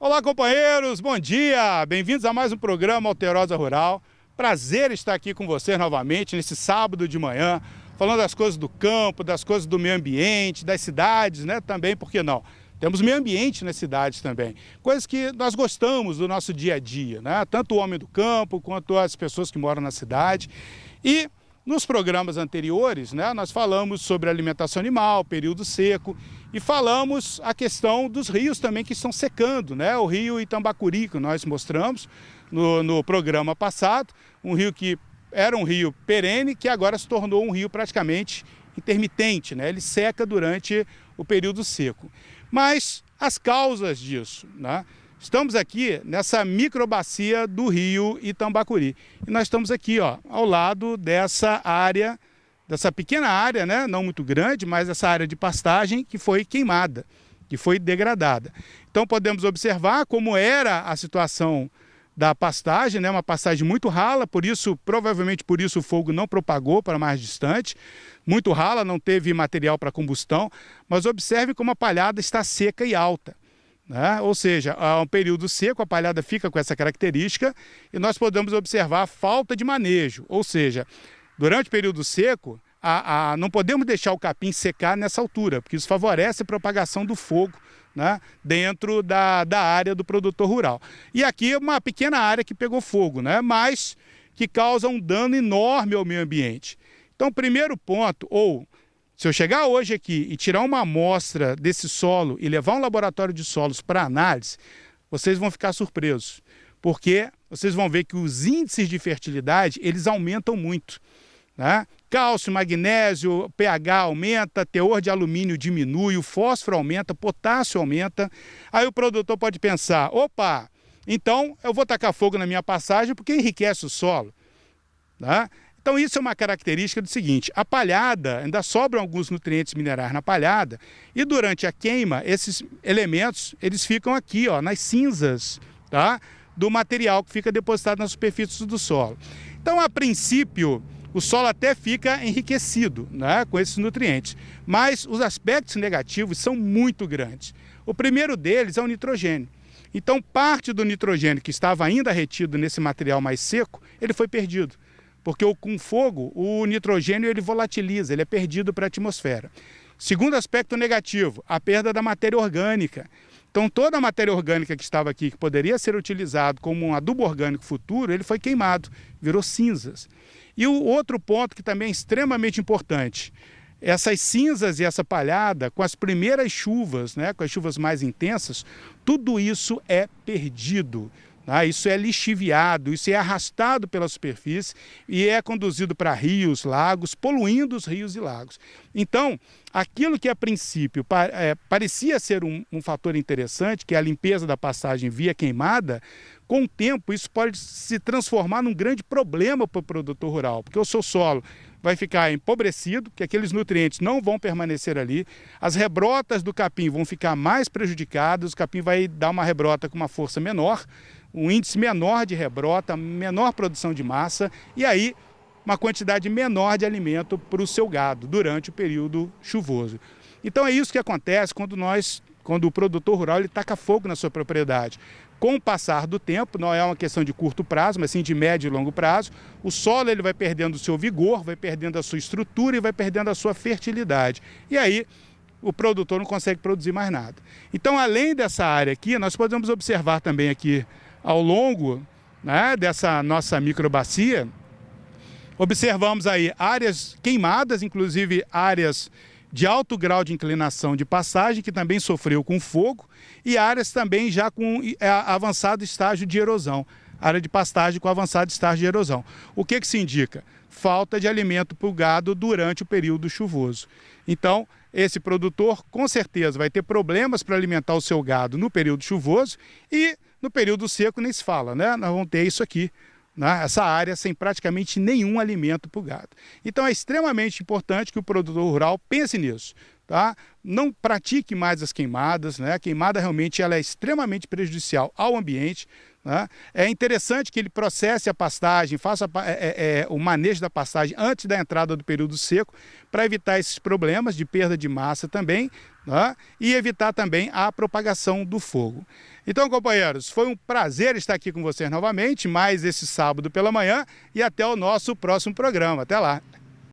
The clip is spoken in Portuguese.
Olá, companheiros, bom dia! Bem-vindos a mais um programa Alterosa Rural. Prazer estar aqui com vocês novamente nesse sábado de manhã, falando das coisas do campo, das coisas do meio ambiente, das cidades, né? Também, por que não? Temos meio ambiente nas cidades também, coisas que nós gostamos do nosso dia a dia, né? Tanto o homem do campo quanto as pessoas que moram na cidade. E nos programas anteriores, né, nós falamos sobre alimentação animal, período seco, e falamos a questão dos rios também que estão secando, né? O rio Itambacuri, que nós mostramos no programa passado, um rio que era um rio perene, que agora se tornou um rio praticamente intermitente, né? Ele seca durante o período seco. Mas as causas disso, né? Estamos aqui nessa microbacia do rio Itambacuri. E nós estamos aqui, ó, ao lado dessa área, dessa pequena área, né? Não muito grande, mas essa área de pastagem que foi queimada, que foi degradada. Então podemos observar como era a situação da pastagem, né? Uma pastagem muito rala, por isso, provavelmente por isso o fogo não propagou para mais distante. Muito rala, não teve material para combustão, mas observe como a palhada está seca e alta, né? Ou seja, há um período seco, a palhada fica com essa característica e nós podemos observar a falta de manejo. Ou seja, durante o período seco, não podemos deixar o capim secar nessa altura, porque isso favorece a propagação do fogo, né, dentro da área do produtor rural. E aqui é uma pequena área que pegou fogo, né, mas que causa um dano enorme ao meio ambiente. Então, primeiro ponto, se eu chegar hoje aqui e tirar uma amostra desse solo e levar um laboratório de solos para análise, vocês vão ficar surpresos, porque vocês vão ver que os índices de fertilidade, eles aumentam muito, né? Cálcio, magnésio, pH aumenta, teor de alumínio diminui, o fósforo aumenta, potássio aumenta. Aí o produtor pode pensar, opa, então eu vou tacar fogo na minha passagem porque enriquece o solo, né? Então isso é uma característica do seguinte, a palhada, ainda sobram alguns nutrientes minerais na palhada e durante a queima esses elementos eles ficam aqui, ó, nas cinzas, tá? Do material que fica depositado na superfície do solo. Então a princípio o solo até fica enriquecido, né, com esses nutrientes, mas os aspectos negativos são muito grandes. O primeiro deles é o nitrogênio. Então parte do nitrogênio que estava ainda retido nesse material mais seco, ele foi perdido. Porque com fogo, o nitrogênio ele volatiliza, ele é perdido para a atmosfera. Segundo aspecto negativo, a perda da matéria orgânica. Então toda a matéria orgânica que estava aqui, que poderia ser utilizado como um adubo orgânico futuro, ele foi queimado, virou cinzas. E o outro ponto que também é extremamente importante, essas cinzas e essa palhada, com as primeiras chuvas, né, com as chuvas mais intensas, tudo isso é perdido. Isso é lixiviado, isso é arrastado pela superfície e é conduzido para rios, lagos, poluindo os rios e lagos. Então, aquilo que a princípio parecia ser um fator interessante, que é a limpeza da pastagem via queimada, com o tempo isso pode se transformar num grande problema para o produtor rural, porque o seu solo vai ficar empobrecido, que aqueles nutrientes não vão permanecer ali, as rebrotas do capim vão ficar mais prejudicadas, o capim vai dar uma rebrota com uma força menor, um índice menor de rebrota, menor produção de massa e aí uma quantidade menor de alimento para o seu gado durante o período chuvoso. Então é isso que acontece quando o produtor rural ele taca fogo na sua propriedade. Com o passar do tempo, não é uma questão de curto prazo, mas sim de médio e longo prazo, o solo ele vai perdendo o seu vigor, vai perdendo a sua estrutura e vai perdendo a sua fertilidade. E aí o produtor não consegue produzir mais nada. Então, além dessa área aqui, nós podemos observar também aqui ao longo, né, dessa nossa microbacia, observamos aí áreas queimadas, inclusive áreas de alto grau de inclinação de passagem, que também sofreu com fogo, e áreas também já com avançado estágio de erosão, área de pastagem com avançado estágio de erosão. O que se indica? Falta de alimento para o gado durante o período chuvoso. Então, esse produtor com certeza vai ter problemas para alimentar o seu gado no período chuvoso e no período seco nem se fala, né? Nós vamos ter isso aqui, né? Essa área sem praticamente nenhum alimento para o gado. Então é extremamente importante que o produtor rural pense nisso, tá? Não pratique mais as queimadas, né? A queimada realmente ela é extremamente prejudicial ao ambiente. né? É interessante que ele processe a pastagem, faça o manejo da pastagem antes da entrada do período seco, para evitar esses problemas de perda de massa também, né? E evitar também a propagação do fogo. Então, companheiros, foi um prazer estar aqui com vocês novamente, mais esse sábado pela manhã, e até o nosso próximo programa. Até lá!